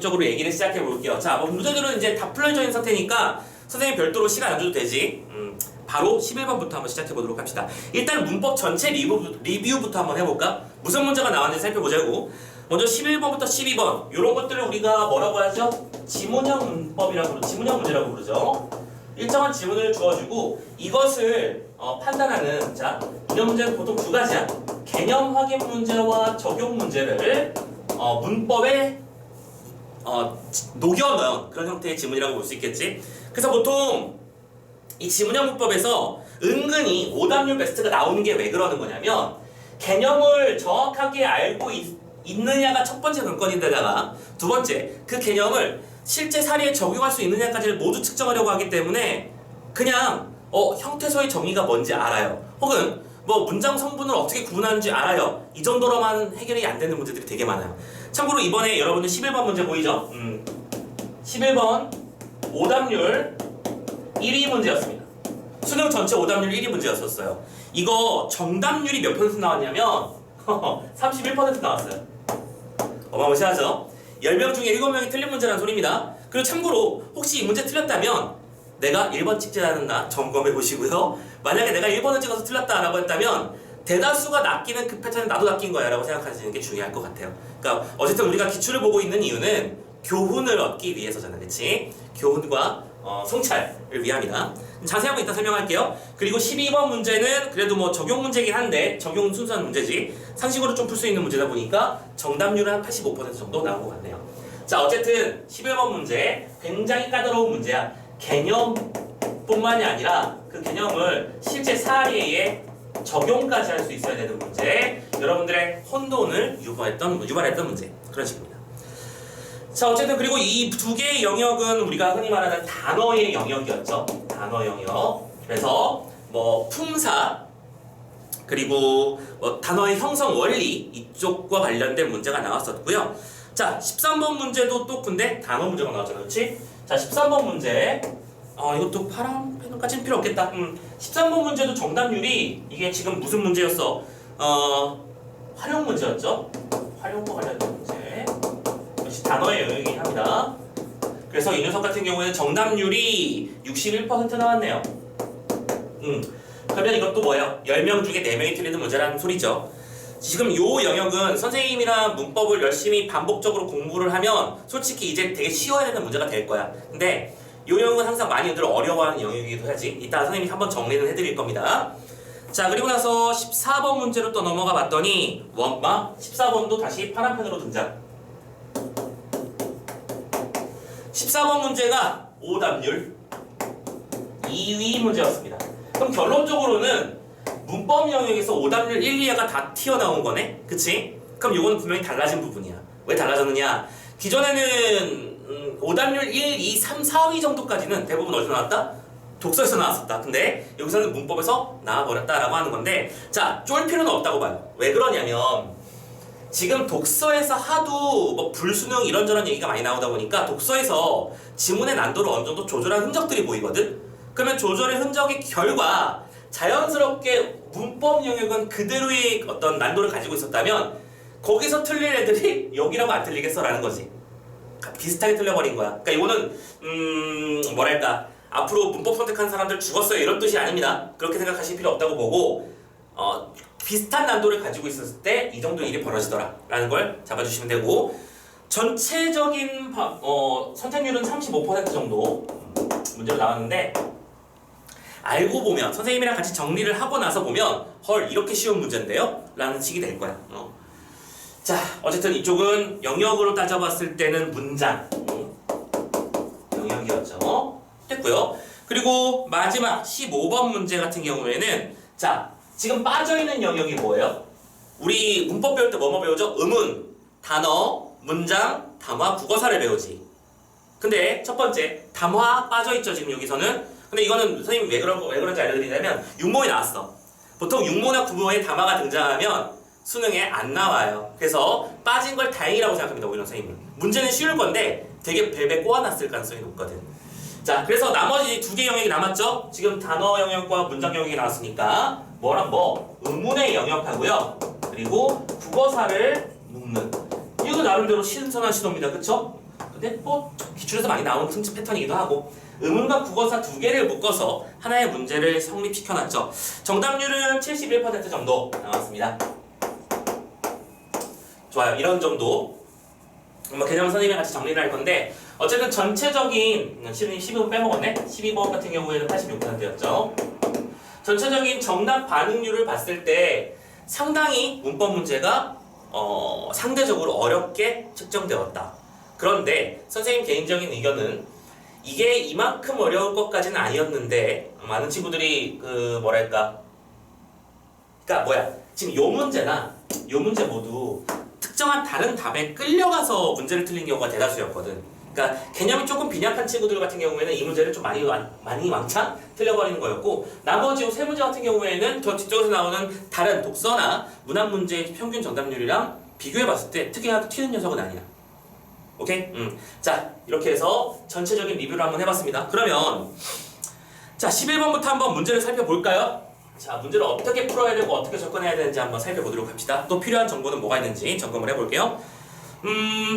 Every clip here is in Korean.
적으로 얘기를 시작해 볼게요. 자, 뭐 문제들은 이제 다 풀려져 있는 상태니까 선생님 별도로 시간 안 줘도 되지. 바로 11번부터 한번 시작해 보도록 합시다. 일단 문법 전체 리뷰부터 한번 해볼까? 무슨 문제가 나왔는지 살펴보자고. 먼저 11번부터 12번 이런 것들을 우리가 뭐라고 하죠? 지문형 문법이라고 부르죠. 지문형 문제라고 부르죠. 일정한 지문을 주어주고 이것을 판단하는, 자, 이런 문제는 보통 두 가지야. 개념 확인 문제와 적용 문제를 문법에 녹여넣은 그런 형태의 지문이라고 볼 수 있겠지. 그래서 보통 이 지문형 문법에서 은근히 오답률 베스트가 나오는 게 왜 그러는 거냐면, 개념을 정확하게 알고 있느냐가 첫 번째 관건인데다가 두 번째, 그 개념을 실제 사례에 적용할 수 있느냐까지를 모두 측정하려고 하기 때문에 그냥 형태소의 정의가 뭔지 알아요, 혹은 뭐 문장 성분을 어떻게 구분하는지 알아요, 이 정도로만 해결이 안 되는 문제들이 되게 많아요. 참고로 이번에 여러분들 11번 문제 보이죠? 11번 오답률 1위 문제였습니다. 수능 전체 오답률 1위 문제였었어요. 이거 정답률이 몇 퍼센트 나왔냐면 31% 나왔어요. 어마무시하죠? 10명 중에 7명이 틀린 문제라는 소리입니다. 그리고 참고로 혹시 이 문제 틀렸다면 내가 1번 찍지 않았나 점검해 보시고요. 만약에 내가 1번을 찍어서 틀렸다라고 했다면 대다수가 낚이는 그 패턴은 나도 낚인 거야 라고 생각하시는 게 중요할 것 같아요. 그러니까 어쨌든 우리가 기출을 보고 있는 이유는 교훈을 얻기 위해서잖아, 그치? 교훈과 성찰을 위함이다. 자세한 거 이따 설명할게요. 그리고 12번 문제는 그래도 뭐 적용 문제긴 한데, 적용 순수한 문제지, 상식으로 좀 풀 수 있는 문제다 보니까 정답률은 한 85% 정도 나온 것 같네요. 자, 어쨌든 11번 문제 굉장히 까다로운 문제야. 개념뿐만이 아니라 그 개념을 실제 사례에 적용까지 할 수 있어야 되는 문제, 여러분들의 혼돈을 유발했던 문제, 그런 식입니다. 자, 어쨌든 그리고 이 두 개의 영역은 우리가 흔히 말하는 단어의 영역이었죠. 단어 영역. 그래서 뭐 품사, 그리고 뭐 단어의 형성 원리, 이쪽과 관련된 문제가 나왔었고요. 자, 13번 문제도 또 근데 단어 문제가 나왔잖아, 그렇지? 자, 13번 문제, 이것도 파란 펜까지는 필요 없겠다. 13번 문제도 정답률이, 이게 지금 무슨 문제였어? 활용 문제였죠? 활용과 관련된 문제. 역시 단어의 영역이긴 합니다. 그래서 이 녀석 같은 경우에는 정답률이 61% 나왔네요. 그러면 이것도 뭐예요? 10명 중에 4명이 틀리는 문제라는 소리죠. 지금 요 영역은 선생님이랑 문법을 열심히 반복적으로 공부를 하면 솔직히 이제 되게 쉬워야 되는 문제가 될 거야. 근데 요 영역은 항상 많이들 어려워하는 영역이기도 하지. 이따 선생님이 한번 정리는 해드릴 겁니다. 자, 그리고 나서 14번 문제로 또 넘어가 봤더니 14번도 다시 파란펜으로 등장. 14번 문제가 오답률 2위 문제였습니다. 그럼 결론적으로는 문법 영역에서 오답률 1, 2위가 다 튀어나온 거네? 그치? 그럼 요거는 분명히 달라진 부분이야. 왜 달라졌느냐? 기존에는 오답률 1, 2, 3, 4위 정도까지는 대부분 어디서 나왔다? 독서에서 나왔었다. 근데 여기서는 문법에서 나와버렸다라고 하는 건데, 자, 쫄 필요는 없다고 봐요. 왜 그러냐면 지금 독서에서 하도 뭐 불수능 이런저런 얘기가 많이 나오다 보니까 독서에서 지문의 난도를 어느 정도 조절한 흔적들이 보이거든? 그러면 조절의 흔적의 결과 자연스럽게 문법 영역은 그대로의 어떤 난도를 가지고 있었다면 거기서 틀릴 애들이 여기라고 안 틀리겠어라는 거지. 비슷하게 틀려버린 거야. 그러니까 이거는 뭐랄까, 앞으로 문법 선택한 사람들 죽었어요 이런 뜻이 아닙니다. 그렇게 생각하실 필요 없다고 보고, 비슷한 난도를 가지고 있었을 때 이 정도 일이 벌어지더라 라는 걸 잡아주시면 되고, 전체적인 선택률은 35% 정도 문제로 나왔는데, 알고 보면 선생님이랑 같이 정리를 하고 나서 보면 헐, 이렇게 쉬운 문제인데요? 라는 식이 될 거야. 자, 어쨌든 이쪽은 영역으로 따져봤을 때는 문장 영역이었죠. 됐고요. 그리고 마지막 15번 문제 같은 경우에는, 자, 지금 빠져있는 영역이 뭐예요? 우리 문법 배울 때 뭐뭐 배우죠? 의문, 단어, 문장, 담화, 국어사를 배우지. 근데 첫 번째, 담화 빠져있죠, 지금 여기서는. 근데 이거는 선생님이 왜 그런지 알려드리냐면, 육모에 나왔어. 보통 육모나 구모에 담화가 등장하면 수능에 안 나와요. 그래서 빠진 걸 다행이라고 생각합니다, 오히려 선생님은. 문제는 쉬울 건데 되게 벨벨 꼬아놨을 가능성이 높거든. 자, 그래서 나머지 두 개 영역이 남았죠? 지금 단어 영역과 문장 영역이 나왔으니까 의문의 영역하고요, 그리고 국어사를 묶는, 이거 나름대로 신선한 시도입니다. 그쵸? 근데 뭐 기출에서 많이 나오는 승치 패턴이기도 하고 의문과 국어사 두 개를 묶어서 하나의 문제를 성립시켜놨죠. 정답률은 71% 정도 나왔습니다. 좋아요. 이런 정도 개념 선생님이 같이 정리를 할 건데 어쨌든 전체적인 12번 빼먹었네? 12번 같은 경우에는 86%였죠. 전체적인 정답 반응률을 봤을 때 상당히 문법 문제가 상대적으로 어렵게 측정되었다. 그런데 선생님 개인적인 의견은 이게 이만큼 어려울 것까지는 아니었는데 많은 친구들이 지금 요 문제나 요 문제 모두 특정한 다른 답에 끌려가서 문제를 틀린 경우가 대다수였거든. 그러니까 개념이 조금 빈약한 친구들 같은 경우에는 이 문제를 좀 많이 왕창 틀려버리는 거였고 나머지 세 문제 같은 경우에는 저 뒤쪽에서 나오는 다른 독서나 문학 문제의 평균 정답률이랑 비교해봤을 때 특이하게 튀는 녀석은 아니야. 오케이? 자, 이렇게 해서 전체적인 리뷰를 한번 해봤습니다. 그러면 자 11번부터 한번 문제를 살펴볼까요? 자, 문제를 어떻게 풀어야 되고 어떻게 접근해야 되는지 한번 살펴보도록 합시다. 또 필요한 정보는 뭐가 있는지 점검을 해볼게요.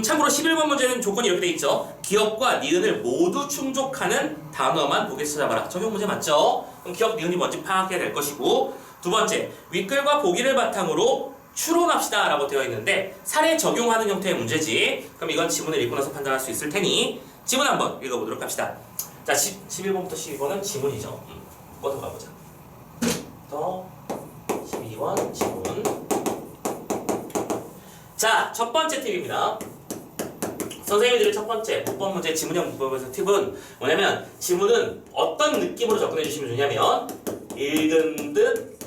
참고로 11번 문제는 조건이 이렇게 돼 있죠. 기억과 니은을 모두 충족하는 단어만 보기에서 찾아봐라. 적용 문제 맞죠? 그럼 기억, 니은이 뭔지 파악해야 될 것이고 두 번째, 윗글과 보기를 바탕으로 추론합시다 라고 되어 있는데 사례 적용하는 형태의 문제지. 그럼 이건 지문을 읽고 나서 판단할 수 있을 테니 지문 한번 읽어보도록 합시다. 자, 11번부터 12번은 지문이죠. 꺼서 가보자. 12번 지문. 자, 첫 번째 팁입니다. 선생님들의 첫 번째 문법 문제 지문형 문법에서 팁은 뭐냐면 지문은 어떤 느낌으로 접근해 주시면 좋냐면 읽은 듯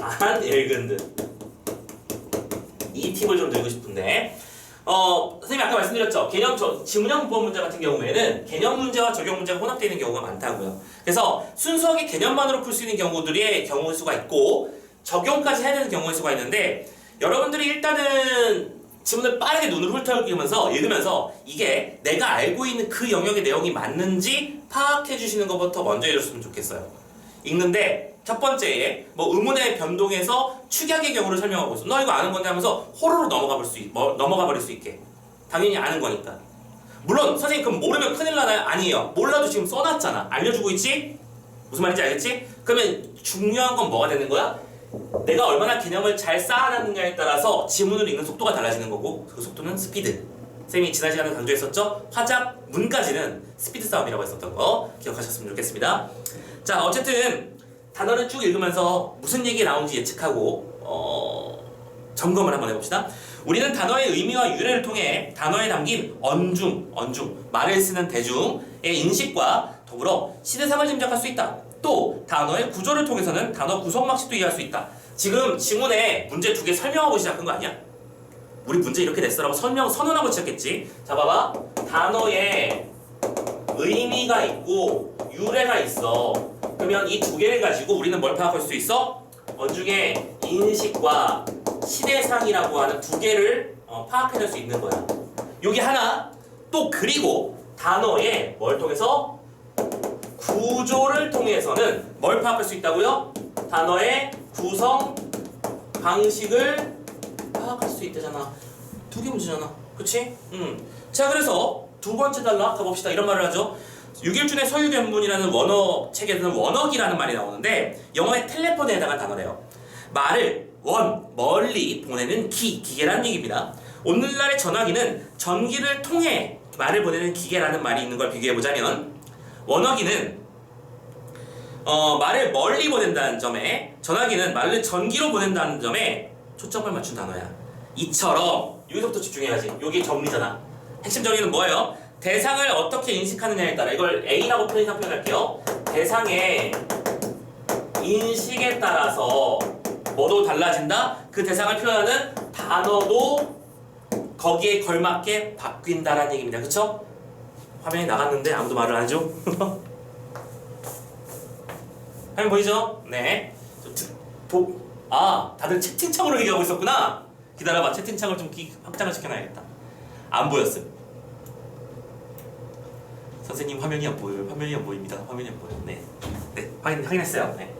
안 읽은 듯 이 팁을 좀 드리고 싶은데 선생님이 아까 말씀드렸죠. 지문형 문법 문제 같은 경우에는 개념 문제와 적용 문제가 혼합되어 있는 경우가 많다고요. 그래서 순수하게 개념만으로 풀 수 있는 경우의 수가 있고 적용까지 해야 되는 경우의 수가 있는데 여러분들이 일단은 지문을 빠르게 눈으로 훑어보면서 읽으면서 이게 내가 알고 있는 그 영역의 내용이 맞는지 파악해 주시는 것부터 먼저 해줬으면 좋겠어요. 읽는데 첫 번째에 의문의 변동에서 축약의 경우를 설명하고 있어. 너 이거 아는 건데 하면서 호로로 넘어가 버릴 수 있게. 당연히 아는 거니까. 물론 선생님 그럼 모르면 큰일 나나요? 아니에요. 몰라도 지금 써놨잖아. 알려주고 있지? 무슨 말인지 알겠지? 그러면 중요한 건 뭐가 되는 거야? 내가 얼마나 개념을 잘 쌓아놨느냐에 따라서 지문을 읽는 속도가 달라지는 거고 그 속도는 스피드. 선생님이 지난 시간에 강조했었죠? 화작, 문까지는 스피드 싸움이라고 했었던 거 기억하셨으면 좋겠습니다. 자, 어쨌든 단어를 쭉 읽으면서 무슨 얘기 나오는지 예측하고 점검을 한번 해봅시다. 우리는 단어의 의미와 유래를 통해 단어에 담긴 언중, 말을 쓰는 대중의 인식과 더불어 시대상을 짐작할 수 있다. 또 단어의 구조를 통해서는 단어 구성 방식도 이해할 수 있다. 지금 지문에 문제 두 개 설명하고 시작한 거 아니야? 우리 문제 이렇게 냈어라고 선언하고 시작했지. 자, 봐봐. 단어에 의미가 있고 유래가 있어. 그러면 이 두 개를 가지고 우리는 뭘 파악할 수 있어? 언중의 인식과 시대상이라고 하는 두 개를 파악해낼 수 있는 거야. 여기 하나. 또 그리고 단어의 뭘 통해서? 구조를 통해서는 뭘 파악할 수 있다고요? 단어의 구성 방식을 파악할 수 있다잖아. 두 개 문제잖아. 그치? 자, 그래서 두 번째 단락 가봅시다. 이런 말을 하죠. 6일준의 서유견문이라는 원어 책에는 원어기라는 말이 나오는데 영어의 텔레폰에 해당한 단어래요. 말을 멀리 보내는 기계라는 얘기입니다. 오늘날의 전화기는 전기를 통해 말을 보내는 기계라는 말이 있는 걸 비교해보자면 원어기는 말을 멀리 보낸다는 점에 전화기는 말을 전기로 보낸다는 점에 초점을 맞춘 단어야. 이처럼 여기서부터 집중해야지. 여기 정리잖아. 핵심 정리는 뭐예요? 대상을 어떻게 인식하느냐에 따라 이걸 A라고 표현할게요. 대상의 인식에 따라서 뭐도 달라진다? 그 대상을 표현하는 단어도 거기에 걸맞게 바뀐다라는 얘기입니다. 그쵸? 화면이 나갔는데 아무도 말을 안 해줘? 화면 보이죠? 네. 다들 채팅창으로 얘기하고 있었구나. 기다려봐. 채팅창을 좀 확장을 시켜놔야겠다. 안 보였음. 선생님 화면이 안 보여요. 화면이 안 보입니다. 화면이 안 보여요. 네. 확인했어요. 네.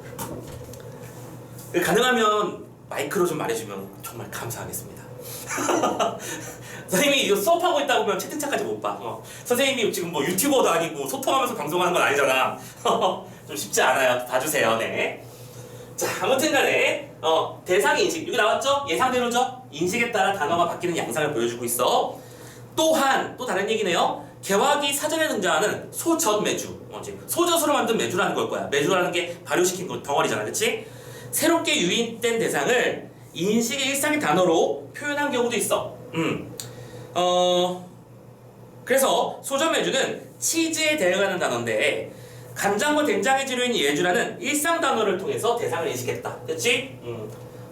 가능하면 마이크로 좀 말해주면 정말 감사하겠습니다. 선생님이 이거 수업하고 있다 보면 채팅창까지 못 봐. 선생님이 지금 뭐 유튜버도 아니고 소통하면서 방송하는 건 아니잖아. 좀 쉽지 않아요. 봐주세요. 네. 자, 아무튼 간에 대상의 인식 여기 나왔죠? 예상대로죠? 인식에 따라 단어가 바뀌는 양상을 보여주고 있어. 또한 또 다른 얘기네요. 개화기 사전에 등장하는 소젖 매주, 소젖으로 만든 매주라는 걸 거야. 매주라는 게 발효시킨 거 덩어리잖아, 그렇지? 새롭게 유입된 대상을 인식의 일상의 단어로 표현한 경우도 있어. 그래서 소젖 매주는 치즈에 대응하는 단어인데 간장과 된장의 재료인 예주라는 일상 단어를 통해서 대상을 인식했다. 그렇지?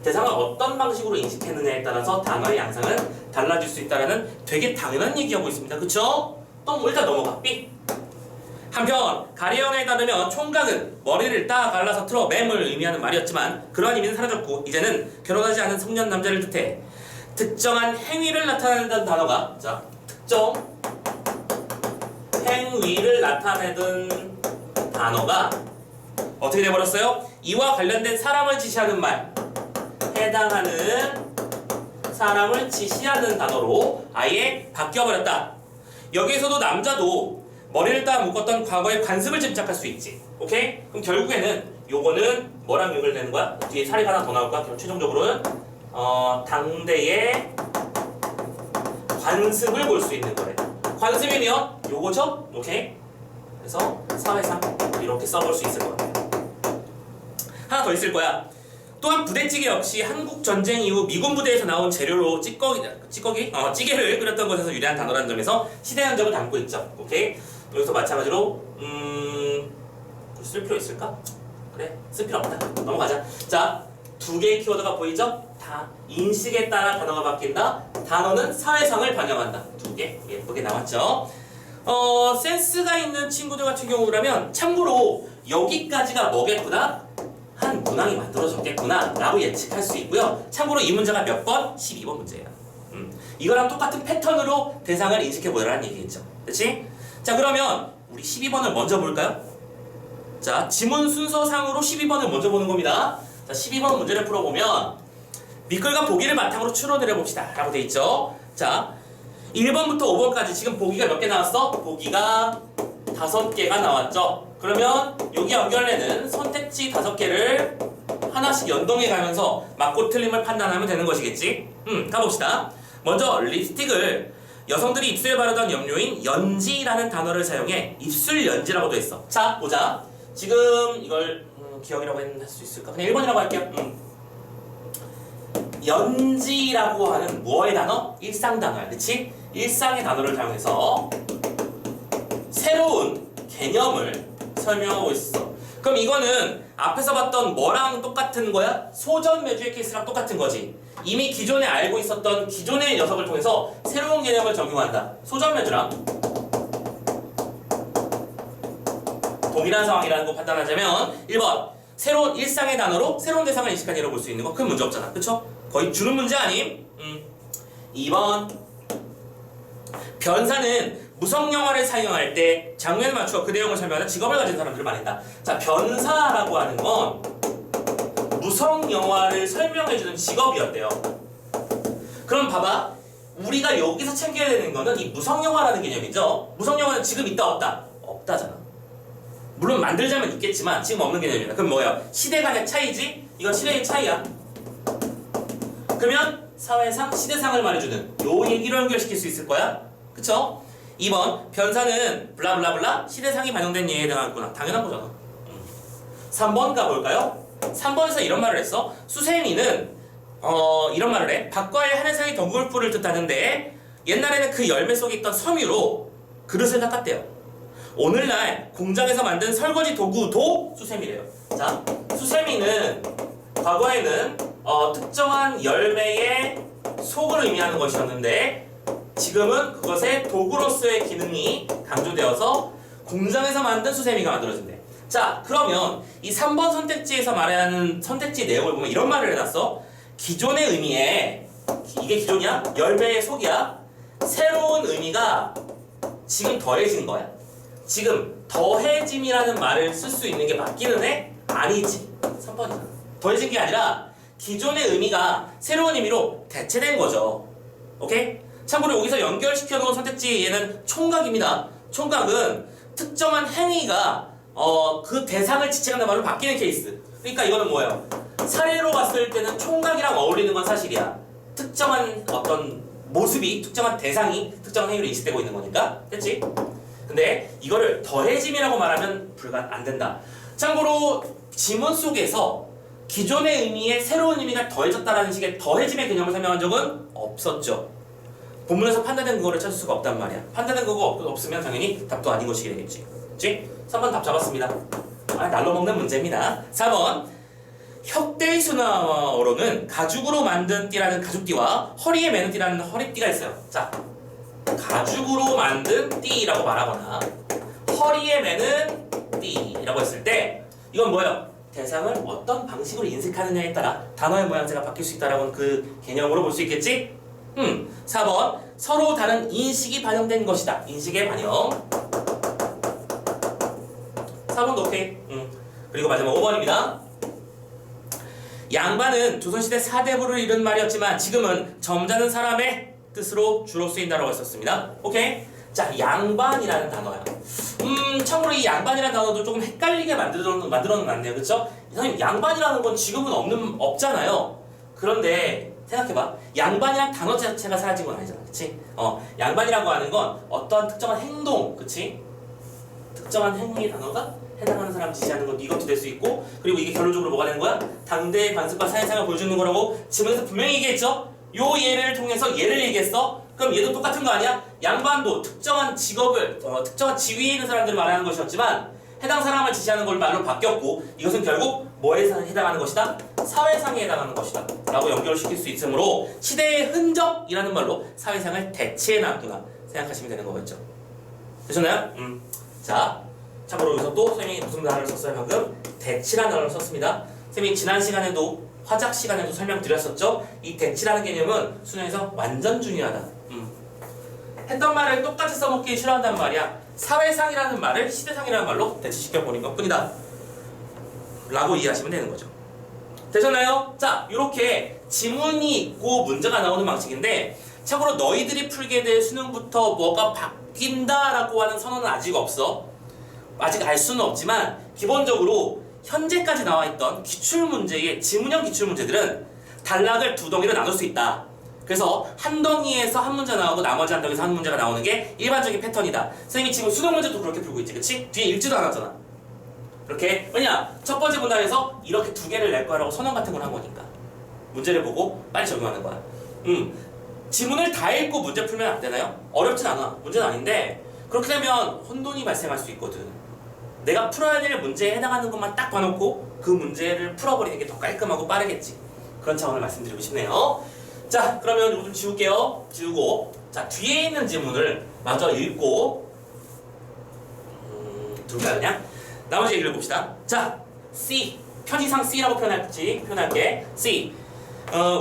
대상을 어떤 방식으로 인식했느냐에 따라서 단어의 양상은 달라질 수 있다는 되게 당연한 얘기하고 있습니다. 그쵸? 또 일단 넘어가. 삐. 한편 가리연에 따르면 총각은 머리를 딱 갈라서 틀어 맴을 의미하는 말이었지만 그러한 의미는 사라졌고 이제는 결혼하지 않은 성년 남자를 뜻해 특정한 행위를 나타내는 단어가 자 특정 행위를 나타내던 단어가 어떻게 돼버렸어요? 이와 관련된 사람을 지시하는 말 해당하는 사람을 지시하는 단어로 아예 바뀌어버렸다. 여기에서도 남자도 머리를 따 묶었던 과거의 관습을 짐작할 수 있지. 오케이? 그럼 결국에는 요거는 뭐랑 연결되는 거야? 뒤에 사례가 하나 더 나올 거야. 그럼 최종적으로는 당대의 관습을 볼 수 있는 거래. 관습이면 요거죠? 오케이? 그래서 사회상 이렇게 써볼 수 있을 거야. 하나 더 있을 거야. 또한 부대찌개 역시 한국 전쟁 이후 미군 부대에서 나온 재료로 찌개를 끓였던 것에서 유래한 단어라는 점에서 시대 흔적을 담고 있죠. 오케이? 여기서 마찬가지로 쓸 필요 있을까? 그래, 쓸 필요 없다. 넘어가자. 자, 두 개의 키워드가 보이죠? 다 인식에 따라 단어가 바뀐다. 단어는 사회상을 반영한다. 두 개 예쁘게 나왔죠? 센스가 있는 친구들 같은 경우라면 참고로 여기까지가 뭐겠구나? 한 문항이 만들어졌겠구나 라고 예측할 수 있고요. 참고로 이 문제가 몇 번? 12번 문제예요. 이거랑 똑같은 패턴으로 대상을 인식해보라는 얘기겠죠. 그렇지? 자, 그러면 우리 12번을 먼저 볼까요? 자, 지문 순서상으로 12번을 먼저 보는 겁니다. 자, 12번 문제를 풀어보면 밑글과 보기를 바탕으로 추론을 해봅시다 라고 돼 있죠. 자, 1번부터 5번까지 지금 보기가 몇 개 나왔어? 보기가 5개가 나왔죠. 그러면 여기 연결되는 선택지 5개를 하나씩 연동해 가면서 맞고 틀림을 판단하면 되는 것이겠지. 가봅시다. 먼저 립스틱을 여성들이 입술에 바르던 염료인 연지라는 단어를 사용해 입술 연지라고도 했어. 자, 보자. 지금 이걸 기억이라고 할 수 있을까? 그냥 1번이라고 할게요. 연지라고 하는 무어의 단어? 일상 단어야. 그치? 일상의 단어를 사용해서 새로운 개념을 설명하고 있어. 그럼 이거는 앞에서 봤던 뭐랑 똑같은 거야? 소전 매주의 케이스랑 똑같은 거지. 이미 기존에 알고 있었던 기존의 녀석을 통해서 새로운 개념을 적용한다. 소전 매주랑 동일한 상황이라는 거 판단하자면 1번 새로운 일상의 단어로 새로운 대상을 인식한 예로 볼 수 있는 거 큰 문제 없잖아. 그쵸? 거의 주는 문제 아님? 2번 변사는 무성영화를 사용할 때 장면을 맞추어 그 내용을 설명하는 직업을 가진 사람들을 말한다. 자, 변사라고 하는 건 무성영화를 설명해주는 직업이었대요. 그럼 봐봐. 우리가 여기서 챙겨야 되는 거는 이 무성영화라는 개념이죠. 무성영화는 지금 있다 없다? 없다잖아. 물론 만들자면 있겠지만 지금 없는 개념이다. 그럼 뭐야? 시대 간의 차이지? 이건 시대의 차이야. 그러면 사회상, 시대상을 말해주는 요 얘기로 연결시킬 수 있을 거야. 그쵸? 2번 변사는 블라블라블라 시대상이 반영된 예에 해당하구나. 당연한 거잖아. 3번 가볼까요? 3번에서 이런 말을 했어. 수세미는 이런 말을 해. 박과의 하늘색의 덩굴풀을 뜻하는데 옛날에는 그 열매 속에 있던 섬유로 그릇을 닦았대요. 오늘날 공장에서 만든 설거지 도구도 수세미래요. 자, 수세미는 과거에는 특정한 열매의 속을 의미하는 것이었는데 지금은 그것의 도구로서의 기능이 강조되어서 공장에서 만든 수세미가 만들어진대. 자, 그러면 이 3번 선택지에서 말하는 선택지 내용을 보면 이런 말을 해놨어. 기존의 의미에 이게 기존이야? 열매의 속이야? 새로운 의미가 지금 더해진 거야. 지금 더해짐이라는 말을 쓸 수 있는 게 맞기는 해? 아니지. 3번이잖아. 더해진 게 아니라 기존의 의미가 새로운 의미로 대체된 거죠. 오케이? 참고로 여기서 연결시켜 놓은 선택지 얘는 총각입니다. 총각은 특정한 행위가 그 대상을 지칭하는 말로 바뀌는 케이스. 그러니까 이거는 뭐예요? 사례로 봤을 때는 총각이랑 어울리는 건 사실이야. 특정한 어떤 모습이, 특정한 대상이 특정한 행위로 인식되고 있는 거니까. 됐지? 근데 이거를 더해짐이라고 말하면 안 된다. 참고로 지문 속에서 기존의 의미에 새로운 의미가 더해졌다라는 식의 더해짐의 개념을 설명한 적은 없었죠. 본문에서 판단된 그거를 찾을 수가 없단 말이야. 판단된 그거 없으면 당연히 답도 아닌 것이 되겠지. 그치? 3번 답 잡았습니다. 날로 먹는 문제입니다. 4번 혁대의 순화어로는 가죽으로 만든 띠라는 가죽띠와 허리에 매는 띠라는 허리띠가 있어요. 자, 가죽으로 만든 띠라고 말하거나 허리에 매는 띠라고 했을 때 이건 뭐예요? 대상을 어떤 방식으로 인식하느냐에 따라 단어의 모양새가 바뀔 수 있다라는 그 개념으로 볼 수 있겠지? 4번 서로 다른 인식이 반영된 것이다. 인식의 반영. 4번도 오케이. 그리고 마지막 5번입니다. 양반은 조선시대 사대부를 이룬 말이었지만 지금은 점잖은 사람의 뜻으로 주로 쓰인다라고 했었습니다. 오케이? 자, 양반이라는 단어야. 참고로 이 양반이라는 단어도 조금 헷갈리게 만들어놨네요. 그쵸? 선생님, 양반이라는 건 지금은 없잖아요. 그런데 생각해봐. 양반이란 단어 자체가 사라진 건 아니잖아. 그치? 양반이라고 하는 건 어떠한 특정한 행동, 그치? 특정한 행위의 단어가 해당하는 사람을 지시하는 건 이것도 될 수 있고, 그리고 이게 결론적으로 뭐가 되는 거야? 당대의 관습과 사회상을 보여주는 거라고 지문에서 분명히 얘기했죠? 요 예를 통해서 얘를 얘기했어? 그럼 얘도 똑같은 거 아니야? 양반도 특정한 직업을, 특정한 지위에 있는 사람들을 말하는 것이었지만 해당 사람을 지시하는 걸 말로 바뀌었고, 이것은 결국 뭐에 해당하는 것이다? 사회상에 해당하는 것이다 라고 연결시킬 수 있으므로 시대의 흔적이라는 말로 사회상을 대체해놨구나 생각하시면 되는 거겠죠. 되셨나요? 자, 참고로 여기서 또 선생님이 무슨 단어를 썼어요? 방금 대치라는 단어를 썼습니다. 선생님이 지난 시간에도 화작 시간에도 설명드렸었죠? 이 대치라는 개념은 수능에서 완전 중요하다. 했던 말을 똑같이 써먹기 싫어한단 말이야. 사회상이라는 말을 시대상이라는 말로 대치시켜버린 것 뿐이다 라고 이해하시면 되는 거죠. 되셨나요? 자, 이렇게 지문이 있고 문제가 나오는 방식인데, 참고로 너희들이 풀게 될 수능부터 뭐가 바뀐다라고 하는 선언은 아직 없어. 아직 알 수는 없지만 기본적으로 현재까지 나와있던 기출문제의 지문형 기출문제들은 단락을 두 덩이로 나눌 수 있다. 그래서 한 덩이에서 한 문제 나오고 나머지 한 덩이에서 한 문제가 나오는 게 일반적인 패턴이다. 선생님이 지금 수능 문제도 그렇게 풀고 있지, 그치? 뒤에 읽지도 않았잖아. 이렇게, 왜냐? 첫 번째 문단에서 이렇게 두 개를 낼 거라고 선언 같은 걸 한 거니까 문제를 보고 빨리 적용하는 거야. 지문을 다 읽고 문제 풀면 안 되나요? 어렵진 않아. 문제는 아닌데 그렇게 되면 혼돈이 발생할 수 있거든. 내가 풀어야 될 문제에 해당하는 것만 딱 봐놓고 그 문제를 풀어버리는 게 더 깔끔하고 빠르겠지. 그런 차원을 말씀드리고 싶네요. 자, 그러면 이거 좀 지울게요. 지우고, 자, 뒤에 있는 지문을 마저 읽고 둘까요 그냥? 나머지 얘기를 봅시다. 자, C, 편의상 C라고 표현할게. C.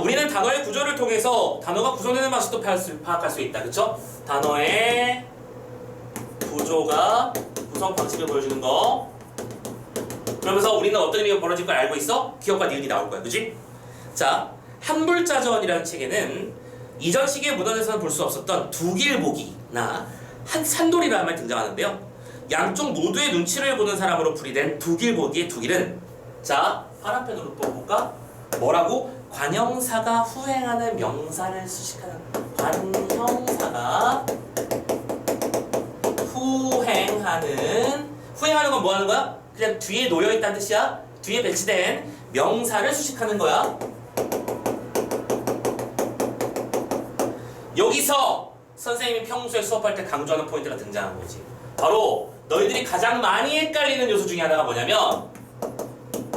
우리는 단어의 구조를 통해서 단어가 구성되는 방식도 파악할 수 있다. 그쵸? 단어의 구조가 구성 방식을 보여주는 거. 그러면서 우리는 어떤 일이 벌어질 걸 알고 있어? 기억과 니은이 나올 거야. 그치? 자, 한불자전이라는 책에는 이전 시기의 문헌에서는 볼 수 없었던 두길보기나 산돌이라는 말이 등장하는데요. 양쪽 모두의 눈치를 보는 사람으로 풀이된 두길보기의 두길은, 자, 파란펜으로 또 볼까? 뭐라고? 관형사가 후행하는 명사를 수식하는, 관형사가 후행하는 건 뭐 하는 거야? 그냥 뒤에 놓여있다는 뜻이야. 뒤에 배치된 명사를 수식하는 거야. 여기서 선생님이 평소에 수업할 때 강조하는 포인트가 등장한 거지. 바로 너희들이 가장 많이 헷갈리는 요소 중에 하나가 뭐냐면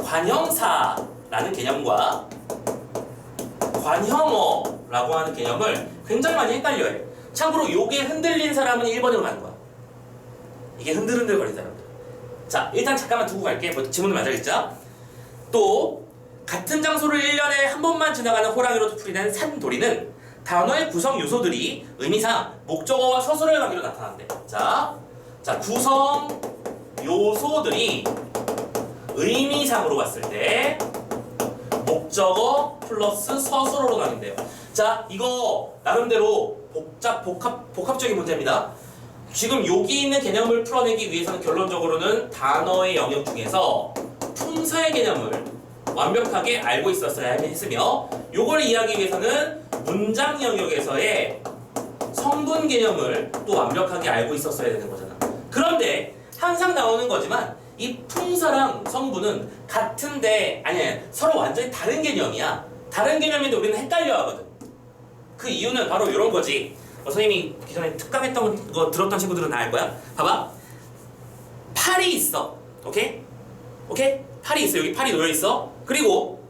관형사라는 개념과 관형어라고 하는 개념을 굉장히 많이 헷갈려해. 참고로 요게 흔들린 사람은 1번으로 가는 거야. 이게 흔들흔들 거리는 사람들. 자, 일단 잠깐만 두고 갈게. 지문을 맞아 읽자. 또 같은 장소를 1년에 한 번만 지나가는 호랑이로 풀이된 산돌이는 단어의 구성 요소들이 의미상 목적어와 서술어의 관계로 나타난대. 자, 구성 요소들이 의미상으로 봤을 때 목적어 플러스 서술어로 나뉜대요. 자, 이거 나름대로 복합적인 문제입니다. 지금 여기 있는 개념을 풀어내기 위해서는 결론적으로는 단어의 영역 중에서 품사의 개념을 완벽하게 알고 있었어야 했으며, 요걸 이해하기 위해서는 문장 영역에서의 성분 개념을 또 완벽하게 알고 있었어야 되는 거잖아. 그런데 항상 나오는 거지만 이 품사랑 성분은 같은데 아니 서로 완전히 다른 개념이야. 다른 개념인데 우리는 헷갈려 하거든. 그 이유는 바로 이런 거지. 선생님이 기존에 특강했던 거 들었던 친구들은 다 알 거야. 봐봐. 팔이 있어. 오케이? 팔이 있어. 여기 팔이 놓여 있어. 그리고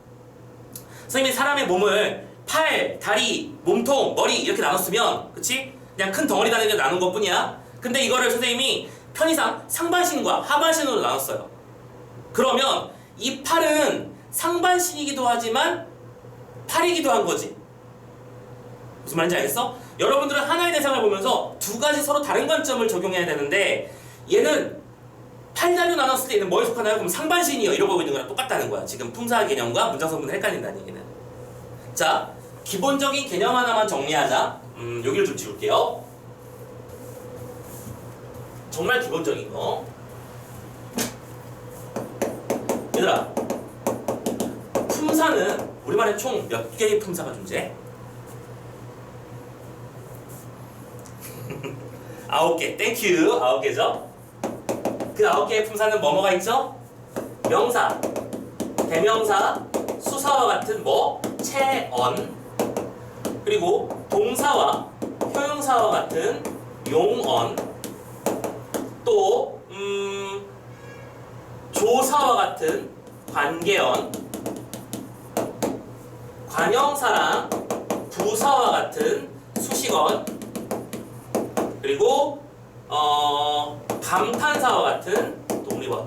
선생님이 사람의 몸을 팔, 다리, 몸통, 머리 이렇게 나눴으면, 그치? 그냥 큰 덩어리 단위로 나눈 것 뿐이야. 근데 이거를 선생님이 편의상 상반신과 하반신으로 나눴어요. 그러면 이 팔은 상반신이기도 하지만 팔이기도 한 거지. 무슨 말인지 알겠어? 여러분들은 하나의 대상을 보면서 두 가지 서로 다른 관점을 적용해야 되는데, 얘는 팔다리로 나눴을 때 얘는 뭐에 속하나요? 그럼 상반신이요 이러고 있는 거랑 똑같다는 거야. 지금 품사 개념과 문장 성분을 헷갈린다는 얘기는. 자, 기본적인 개념 하나만 정리하자. 여기를 좀 지울게요. 정말 기본적인 거. 얘들아, 품사는 우리말에 총 몇 개의 품사가 존재해? 9개. 땡큐. 9개죠? 그 9개의 품사는 뭐뭐가 있죠? 명사, 대명사, 수사와 같은 뭐, 체언, 그리고 동사와 효용사와 같은 용언, 또 조사와 같은 관계언, 관형사랑 부사와 같은 수식언, 그리고 감탄사와 같은 독립언.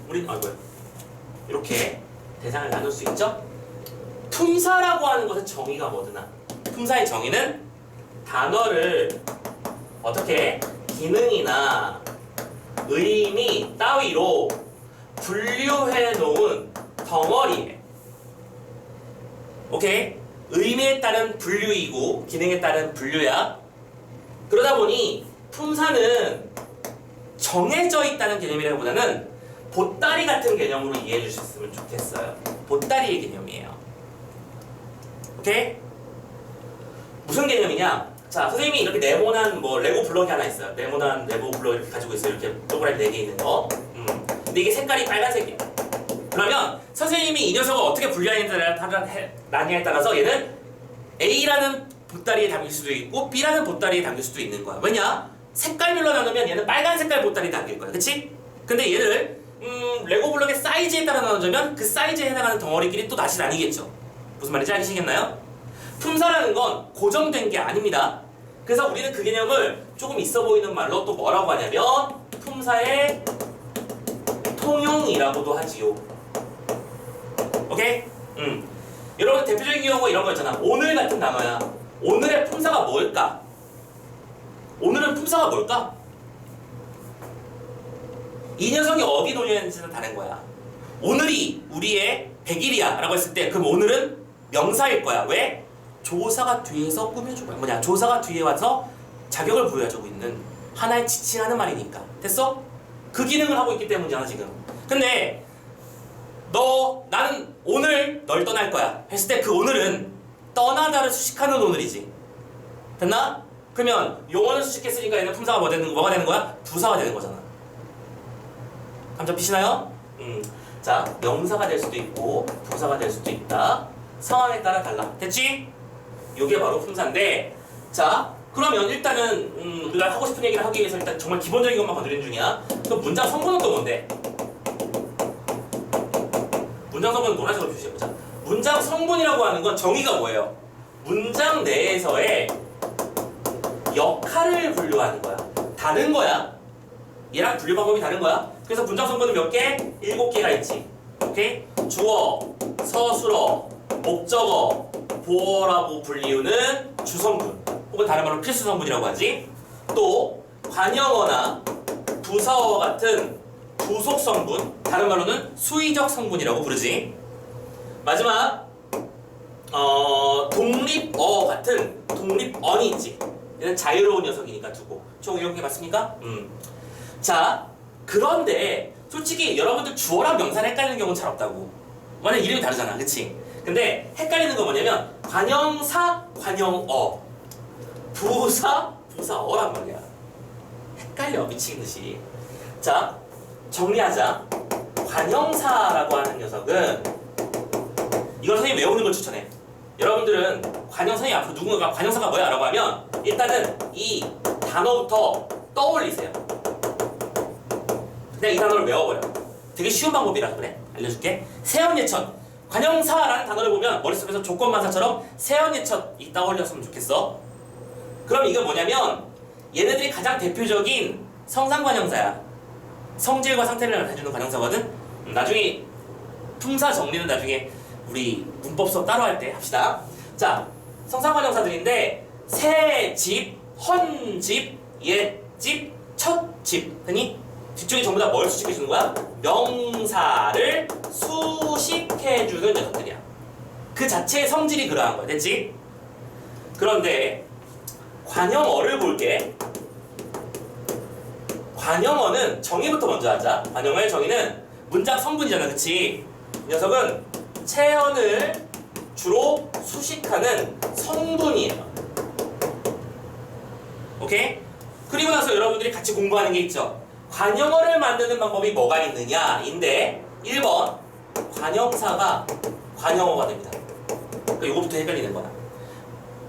우린 이렇게 대상을 나눌 수 있죠? 품사라고 하는 것의 정의가 뭐드나? 품사의 정의는 단어를 어떻게 기능이나 의미 따위로 분류해 놓은 덩어리에, 오케이? 의미에 따른 분류이고 기능에 따른 분류야. 그러다 보니 품사는 정해져 있다는 개념이라기보다는 보따리 같은 개념으로 이해해 주셨으면 좋겠어요. 보따리의 개념이에요. 오케이? 무슨 개념이냐? 자, 선생님이 이렇게 네모난 뭐 레고 블록이 하나 있어요. 네모난 레고 블록 이렇게 가지고 있어요. 이렇게 동그라미 4개 있는 거. 근데 이게 색깔이 빨간색이야. 그러면 선생님이 이 녀석을 어떻게 분류하느냐에 따라서 얘는 A라는 보따리에 담길 수도 있고 B라는 보따리에 담길 수도 있는 거야. 왜냐? 색깔별로 나누면 얘는 빨간 색깔 보따리에 담길 거야. 그치? 근데 얘를 레고 블록의 사이즈에 따라 나누자면 그 사이즈에 해당하는 덩어리끼리 또 다시 나뉘겠죠. 무슨 말인지 알겠시겠나요? 품사라는 건 고정된 게 아닙니다. 그래서 우리는 그 개념을 조금 있어 보이는 말로 또 뭐라고 하냐면 품사의 통용이라고도 하지요. 오케이? 여러분 대표적인 경우가 이런 거 있잖아. 오늘 같은 단어야. 오늘의 품사가 뭘까? 오늘은 품사가 뭘까? 이 녀석이 어디 놓여있는지는 다른 거야. 오늘이 우리의 100일이야 라고 했을 때 그럼 오늘은 명사일 거야. 왜? 조사가 뒤에서 꾸며주고 뭐냐, 조사가 뒤에 와서 자격을 부여해주고 있는 하나의 지칭하는 말이니까. 됐어? 그 기능을 하고 있기 때문이잖아 지금. 근데 나는 오늘 널 떠날 거야 했을 때 그 오늘은 떠나다를 수식하는 오늘이지. 됐나? 그러면 용어를 수식했으니까 얘는 품사가 뭐가 되는 거야? 부사가 되는 거잖아. 감 잡히시나요? 자, 명사가 될 수도 있고 부사가 될 수도 있다. 상황에 따라 달라. 됐지? 이게 바로 품사인데, 자 그러면 일단은 우리가 하고 싶은 얘기를 하기 위해서 일단 정말 기본적인 것만 건드리는 중이야. 그럼 문장 성분은 또 뭔데? 문장 성분은 노란색으로 표시해보자. 문장 성분이라고 하는 건 정의가 뭐예요? 문장 내에서의 역할을 분류하는 거야. 다른 거야. 얘랑 분류 방법이 다른 거야. 그래서 문장 성분은 몇 개? 7개가 있지. 오케이? 주어, 서술어, 목적어, 보어라고 불리우는 주성분, 혹은 다른 말로 필수 성분이라고 하지. 또 관형어나 부사어와 같은 부속 성분, 다른 말로는 수의적 성분이라고 부르지. 마지막 독립어 같은 독립언이 있지. 얘는 자유로운 녀석이니까 두고. 총 이렇게 봤습니까? 자, 그런데 솔직히 여러분들 주어랑 명사를 헷갈리는 경우는 잘 없다고. 만약 이름이 다르잖아, 그치? 근데 헷갈리는 건 뭐냐면 관형사, 관형어, 부사, 부사어란 말이야. 헷갈려, 미치는 듯이. 자, 정리하자. 관형사라고 하는 녀석은 이걸 선생님이 외우는 걸 추천해. 여러분들은 관형사님 앞으로 누군가가 관형사가 뭐야? 라고 하면 일단은 이 단어부터 떠올리세요. 그냥 이 단어를 외워버려. 되게 쉬운 방법이라 그래. 알려줄게. 세연예천. 관형사라는 단어를 보면 머릿속에서 조건만사처럼 세연예천이 떠올렸으면 좋겠어. 그럼 이거 뭐냐면 얘네들이 가장 대표적인 성상관형사야. 성질과 상태를 나타내주는 관형사거든. 나중에 품사 정리는 나중에 우리 문법 수업 따로 할 때 합시다. 자, 성상관형사들인데 새 집, 헌 집, 옛 집, 첫 집 흔히 뒤쪽이 전부 다 뭘 수식해주는 거야? 명사를 수식해주는 녀석들이야. 그 자체의 성질이 그러한 거야. 됐지? 그런데 관형어를 볼게. 관형어는 정의부터 먼저 하자. 관형어의 정의는 문장 성분이잖아. 그치? 이 녀석은 체언을 주로 수식하는 성분이에요. 오케이? 그리고 나서 여러분들이 같이 공부하는 게 있죠. 관형어를 만드는 방법이 뭐가 있느냐? 인데 1번 관형사가 관형어가 됩니다. 그러니까 이거부터 헷갈리는 거야.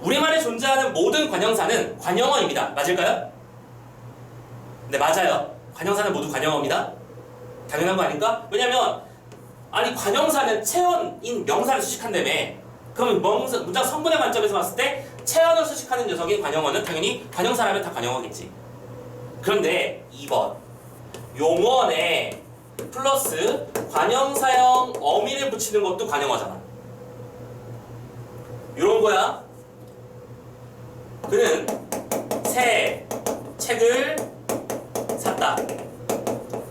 우리말에 존재하는 모든 관형사는 관형어입니다. 맞을까요? 네, 맞아요. 관형사는 모두 관형어입니다. 당연한 거 아닌가? 왜냐면 아니 관형사는 체언인 명사를 수식한다며. 그럼 문장 성분의 관점에서 봤을 때 체언을 수식하는 녀석인 관형어는 당연히 관형사라면 다 관형어겠지. 그런데 2번 용언에 플러스 관형사형 어미를 붙이는 것도 관형어잖아. 요런 거야. 그는 새 책을 샀다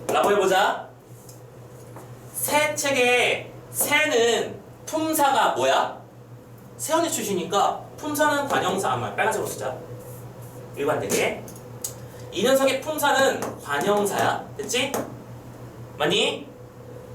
라고 해보자. 새 책의 새는 품사가 뭐야? 세연의 출시니까 품사는 관형사. 빨간색으로 쓰자. 일관되게. 이 녀석의 품사는 관형사야. 됐지? 맞니?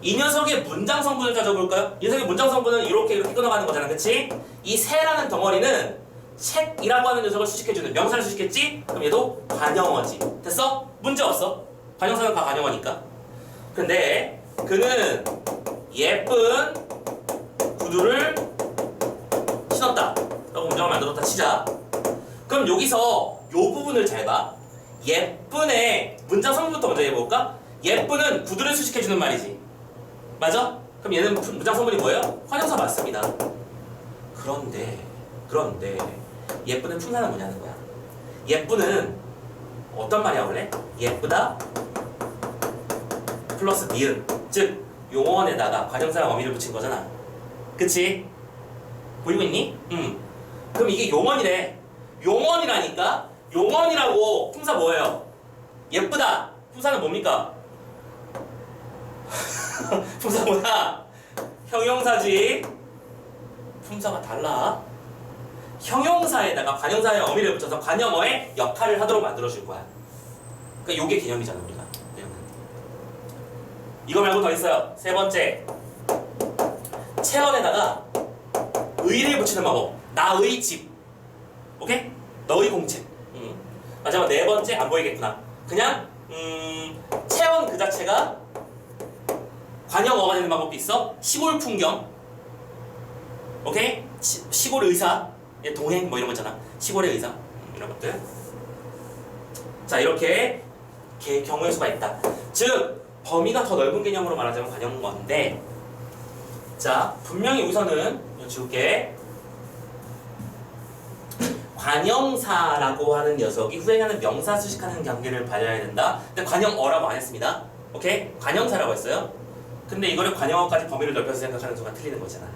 이 녀석의 문장 성분을 따져볼까요? 이 녀석의 문장 성분은 이렇게 끊어가는 거잖아. 그치? 이 새라는 덩어리는 책이라고 하는 녀석을 수식해주는 명사를 수식했지? 그럼 얘도 관형어지. 됐어? 문제 없어. 관형사는 다 관형어니까. 근데 그는 예쁜 구두를 신었다 라고 문장을 만들었다 치자. 그럼 여기서 요 부분을 잘 봐. 예쁜의 문장 성분부터 먼저 해볼까? 예쁜은 구두를 수식해주는 말이지. 맞아? 그럼 얘는 문장 성분이 뭐예요? 관형사 맞습니다. 그런데 예쁜의 품사는 뭐냐는 거야. 예쁜은 어떤 말이야 원래? 예쁘다 플러스 니은, 즉 용언에다가 관형사랑 어미를 붙인 거잖아. 그치? 보이고 있니? 그럼 이게 용언이래. 용언이라니까? 용언이라고 품사 뭐예요? 예쁘다. 품사는 뭡니까? 품사보다 형용사지. 품사가 달라. 형용사에다가 관형사의 어미를 붙여서 관형어의 역할을 하도록 만들어줄 거야. 그러니까 요게 개념이잖아 우리가. 이거 말고 더 있어요. 세 번째, 체언에다가 의를 붙이는 방법. 나의 집. 오케이? 너의 공책. 마지막 네 번째, 안 보이겠구나. 그냥 체언 그 자체가 관형어가 되는 방법도 있어. 시골 풍경. 오케이? 시골 의사. 동행 뭐 이런 거 있잖아. 시골의 의사. 이런 것들. 자, 이렇게 경우의 수가 있다. 즉 범위가 더 넓은 개념으로 말하자면 관형어인데, 자, 분명히 여기서는 지울게. 관형사라고 하는 녀석이 후행하는 명사 수식하는 경계를 발휘해야 된다. 근데 관형어라고 안 했습니다. 오케이? 관형사라고 했어요. 근데 이거를 관형어까지 범위를 넓혀서 생각하는 순간 틀리는 거잖아.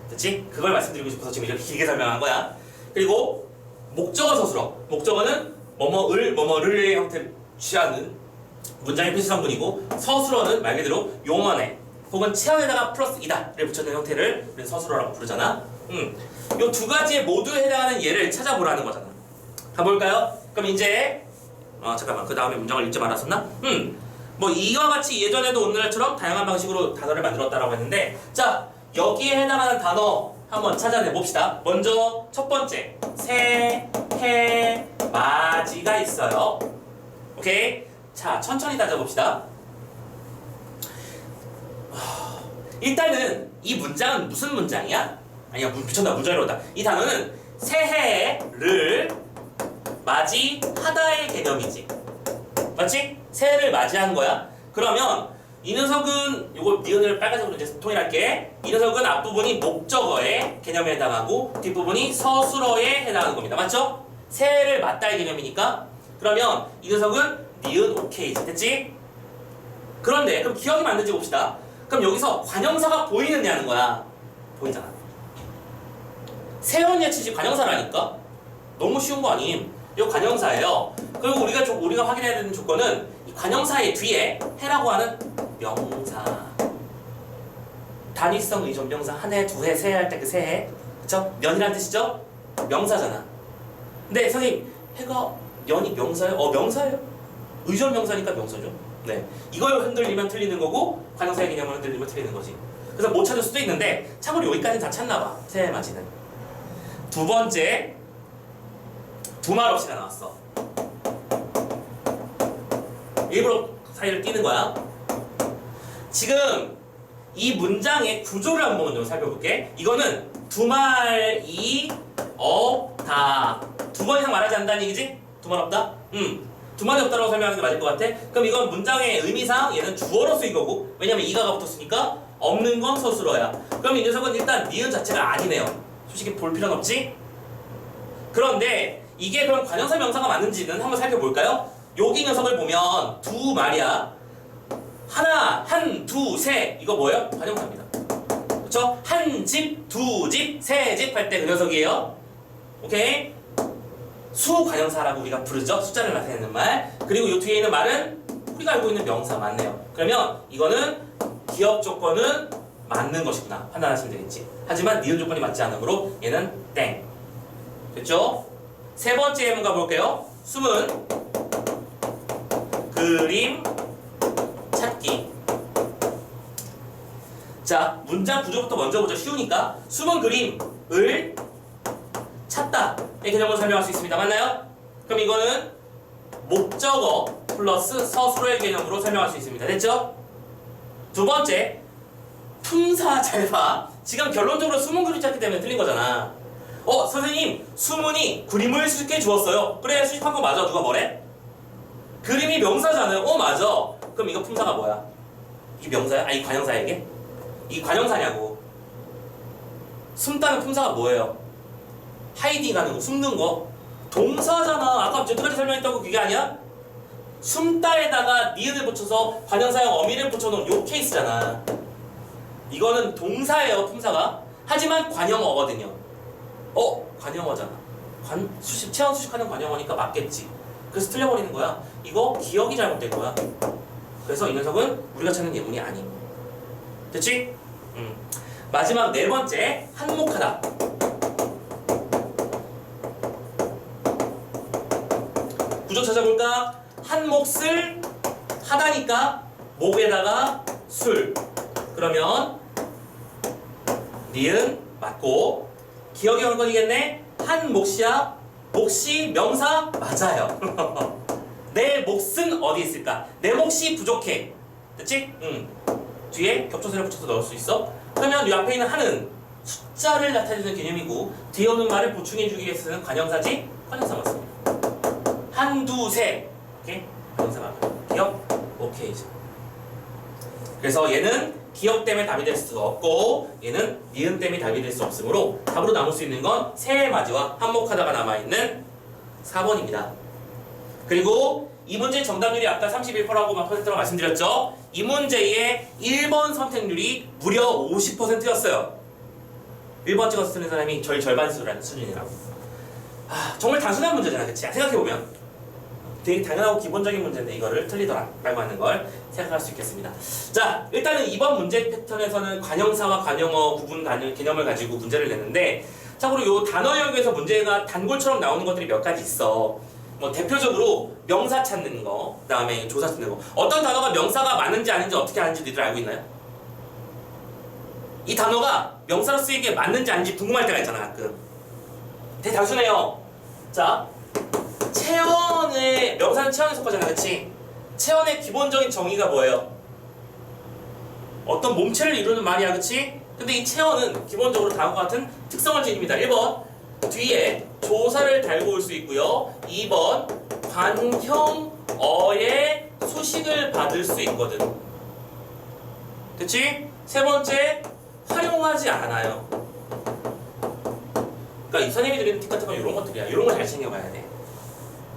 됐지? 그걸 말씀드리고 싶어서 지금 이렇게 길게 설명한 거야. 그리고 목적어 서술어. 목적어는 뭐뭐을, 뭐뭐를의 형태를 취하는 문장의 필수 성분이고, 서술어는 말 그대로 용언에 혹은 체언에다가 플러스 이다를 붙여놓은 형태를 우리는 서술어라고 부르잖아. 요 두 가지에 모두 해당하는 예를 찾아보라는 거잖아. 가볼까요? 그럼 이제 잠깐만 그 다음에 문장을 읽지 말았었나? 뭐 이와 같이 예전에도 오늘날처럼 다양한 방식으로 단어를 만들었다라고 했는데 자 여기에 해당하는 단어 한번 찾아내 봅시다. 먼저 첫 번째 새, 해, 맞이가 있어요. 오케이? 자 천천히 따져봅시다. 일단은 이 문장은 무슨 문장이야? 아니야 미쳤나 문장이로 온다. 이 단어는 새해를 맞이하다의 개념이지. 맞지? 새해를 맞이한 거야. 그러면 이 녀석은 요거 니은을 빨간색으로 이제 통일할게. 이 녀석은 앞부분이 목적어의 개념에 해당하고 뒷부분이 서술어에 해당하는 겁니다. 맞죠? 새해를 맞다의 개념이니까 그러면 이 녀석은 니은 오케이 됐지? 그런데 그럼 기억이 맞는지 봅시다. 그럼 여기서 관형사가 보이느냐는 거야. 보이잖아. 세연이의 치지 관형사라니까? 너무 쉬운 거 아님? 이거 관형사예요. 그리고 우리가 확인해야 되는 조건은 이 관형사의 뒤에 해라고 하는 명사. 단위성 의존 명사 한 해, 두 해, 세 해 할 때 그 세 해. 그쵸? 년이란 뜻이죠? 명사잖아. 근데 선생님 해가 년이 명사예요? 명사예요. 의존 명사니까 명사죠. 네. 이걸 흔들리면 틀리는 거고 관형사의 개념을 흔들리면 틀리는 거지. 그래서 못 찾을 수도 있는데 참고로 여기까지는 다 찾나 봐. 새해 맞이는. 두 번째 두말 없이가 나왔어. 일부러 사이를 띄는 거야. 지금 이 문장의 구조를 한번 먼저 살펴볼게. 이거는 두말이 없다. 두 번 이상 말하지 않는다는 얘기지? 두말 없다? 두 말이 없다라고 설명하는 게 맞을 것 같아. 그럼 이건 문장의 의미상 얘는 주어로 쓰인 거고 왜냐면 이가가 붙었으니까 없는 건 서술어야. 그럼 이 녀석은 일단 니은 자체가 아니네요. 솔직히 볼 필요는 없지? 그런데 이게 그럼 관형사 명사가 맞는지는 한번 살펴볼까요? 여기 녀석을 보면 두 말이야. 하나, 한, 두, 세 이거 뭐예요? 관형사입니다. 그쵸? 한 집, 두 집, 세 집 할 때 그 녀석이에요. 오케이? 수 관형사라고 우리가 부르죠. 숫자를 나타내는 말. 그리고 이 뒤에 있는 말은 우리가 알고 있는 명사 맞네요. 그러면 이거는 기업 조건은 맞는 것이구나 판단하시면 되겠지. 하지만 니은 조건이 맞지 않으므로 얘는 땡. 됐죠? 세 번째 예문 가볼게요. 숨은 그림 찾기. 자, 문장 구조부터 먼저 보자. 쉬우니까 숨은 그림을 찾다 의 개념을 설명할 수 있습니다. 맞나요? 그럼 이거는 목적어 플러스 서술어의 개념으로 설명할 수 있습니다. 됐죠? 두 번째 품사 잘 봐. 지금 결론적으로 숨은 그림 찾기 때문에 틀린 거잖아. 선생님 수문이 그림을 수집해 주었어요. 그래 수집한 거 맞아. 누가 뭐래? 그림이 명사잖아요. 맞아. 그럼 이거 품사가 뭐야? 이 명사야? 이 관형사에게? 이 관형사냐고. 숨다는 품사가 뭐예요? 하이딩하는 거, 숨는 거. 동사잖아. 아까 여태까지 설명했던 그게 아니야? 숨다에다가 니은을 붙여서 관형사형 어미를 붙여놓은 요 케이스잖아. 이거는 동사예요, 품사가. 하지만 관형어거든요. 관형어잖아. 체험 수식하는 관형어니까 맞겠지. 그래서 틀려버리는 거야. 이거 기억이 잘못된 거야. 그래서 이 녀석은 우리가 찾는 예문이 아님. 됐지? 마지막 네 번째 한몫하다. 구조 찾아볼까? 한 몫을 하다니까 목에다가 술. 그러면 니은 맞고 기억이 오는 건이겠네? 한 몫이야. 몫이 명사 맞아요. 내 몫은 어디 있을까? 내 몫이 부족해. 됐지? 뒤에 겹쳐서를 붙여서 넣을 수 있어. 그러면 이 앞에 있는 한은 숫자를 나타내는 개념이고 뒤에 오는 말을 보충해주기 위해서 쓰는 관형사지? 관형사 맞습니다. 한, 두, 세. 오케이? 관형사 맞아요. 기억? 오케이죠. 그래서 얘는 기억 때문에 답이 될 수 없고 얘는 니은 때문에 답이 될 수 없으므로 답으로 남을 수 있는 건 새해 맞이와 한몫하다가 남아있는 4번입니다. 그리고 이 문제의 정답률이 아까 31%라고 퍼센트라고 말씀드렸죠? 이 문제의 1번 선택률이 무려 50%였어요. 1번 찍어서 쓰는 사람이 저희 절반 수준이라고. 정말 단순한 문제잖아, 그치? 생각해보면 되게 당연하고 기본적인 문제인데 이거를 틀리더라 라고 하는 걸 생각할 수 있겠습니다. 자, 일단은 이번 문제 패턴에서는 관형사와 관형어 구분 개념을 가지고 문제를 냈는데, 참고로 요 단어 영역에서 문제가 단골처럼 나오는 것들이 몇 가지 있어. 뭐 대표적으로 명사 찾는 거, 그 다음에 조사 찾는 거. 어떤 단어가 명사가 맞는지 아닌지 어떻게 하는지 니들 알고 있나요? 이 단어가 명사로 쓰이기에 맞는지 아닌지 궁금할 때가 있잖아, 가끔. 되게 단순해요. 자, 체언의 명사는 체언에 속하잖아, 그치? 체언의 기본적인 정의가 뭐예요? 어떤 몸체를 이루는 말이야, 그치? 근데 이 체언은 기본적으로 다음과 같은 특성을 지닙니다. 1번 뒤에 조사를 달고 올 수 있고요. 2번 관형어의 수식을 받을 수 있거든. 그치? 세 번째 활용하지 않아요. 그러니까 이 선생님이 드리는 팁 같은 건 이런 것들이야. 이런 걸 잘 챙겨가야 돼.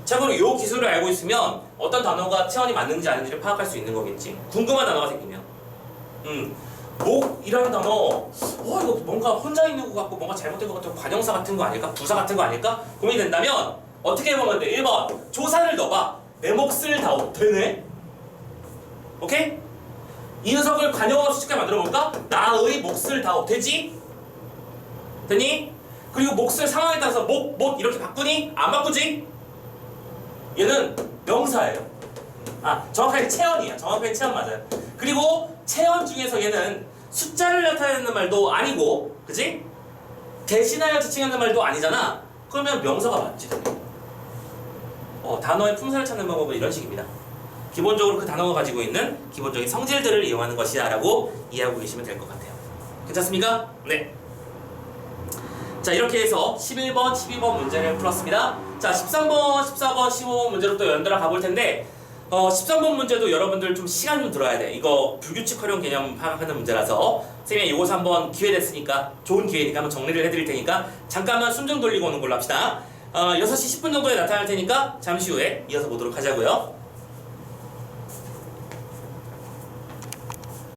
참고로 이 기술을 알고 있으면 어떤 단어가 체언이 맞는지 아닌지를 파악할 수 있는 거겠지. 궁금한 단어가 생기면 목이라는 단어 이거 뭔가 혼자 있는 것 같고 뭔가 잘못된 것 같고 관형사 같은 거 아닐까? 부사 같은 거 아닐까? 고민이 된다면 어떻게 해보면 돼? 1번 조사를 넣어봐. 내 몫을 다오. 되네? 오케이? 이 녀석을 관형어로 수식하게 만들어볼까? 나의 몫을 다오. 되지? 되니? 그리고 몫을 상황에 따라서 못 이렇게 바꾸니? 안 바꾸지? 얘는 명사예요. 정확하게 체언이야. 정확하게 체언 맞아요. 그리고 체언 중에서 얘는 숫자를 나타내는 말도 아니고, 그치? 대신하여 지칭하는 말도 아니잖아. 그러면 명사가 맞지. 단어의 품사를 찾는 방법은 이런 식입니다. 기본적으로 그 단어가 가지고 있는 기본적인 성질들을 이용하는 것이야 라고 이해하고 계시면 될 것 같아요. 괜찮습니까? 네. 자, 이렇게 해서 11번, 12번 문제를 풀었습니다. 자, 13번, 14번, 15번 문제로 또 연달아 가볼 텐데 13번 문제도 여러분들 좀 시간 좀 들어야 돼. 이거 불규칙 활용 개념 파악하는 문제라서 선생님이 이것을 한번 기회 됐으니까 좋은 기회니까 한번 정리를 해드릴 테니까 잠깐만 숨 좀 돌리고 오는 걸로 합시다. 6시 10분 정도에 나타날 테니까 잠시 후에 이어서 보도록 하자고요.